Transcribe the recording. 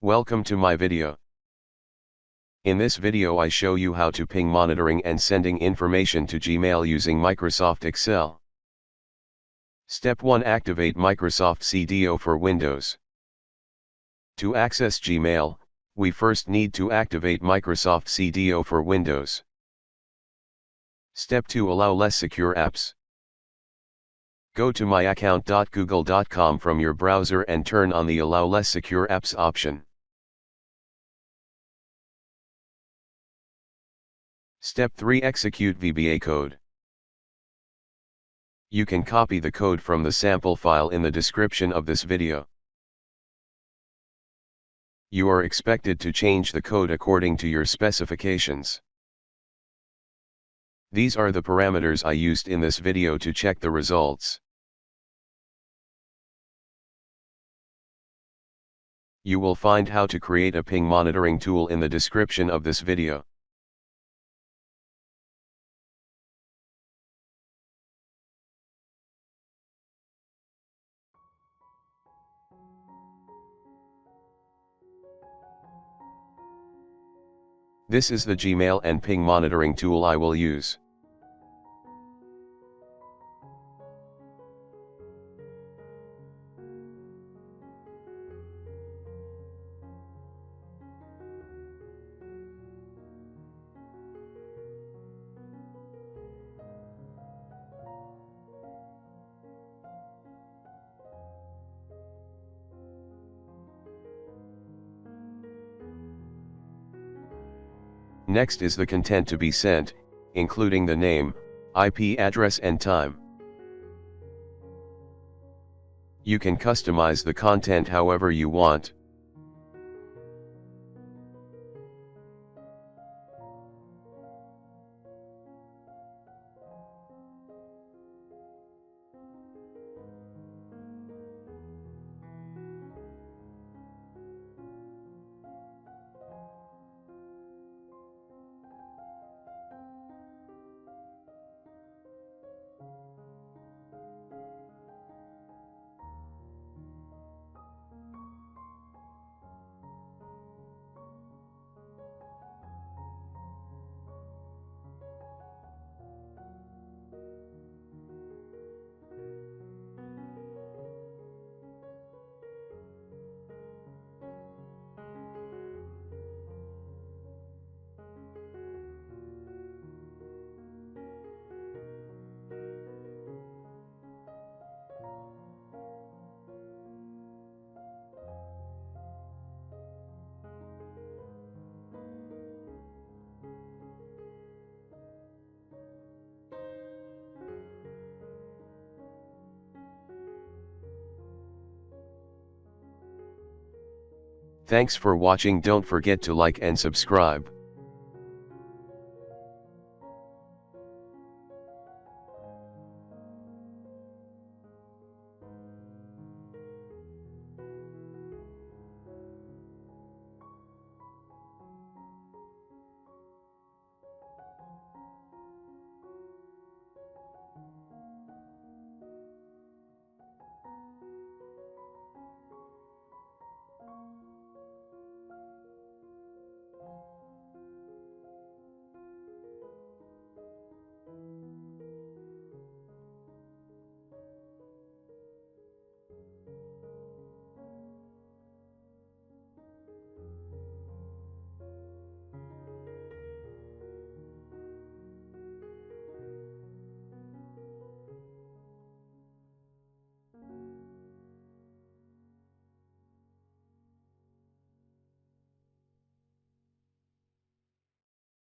Welcome to my video. In this video I show you how to ping monitoring and sending information to Gmail using Microsoft Excel. Step 1. Activate Microsoft CDO for Windows. To access Gmail, we first need to activate Microsoft CDO for Windows. Step 2. Allow less secure apps. Go to myaccount.google.com from your browser and turn on the Allow less secure apps option. Step 3. Execute VBA code. You can copy the code from the sample file in the description of this video. You are expected to change the code according to your specifications. These are the parameters I used in this video to check the results. You will find how to create a ping monitoring tool in the description of this video. This is the Gmail and ping monitoring tool I will use. Next is the content to be sent, including the name, IP address and time. You can customize the content however you want. Thanks for watching. Don't forget to like and subscribe.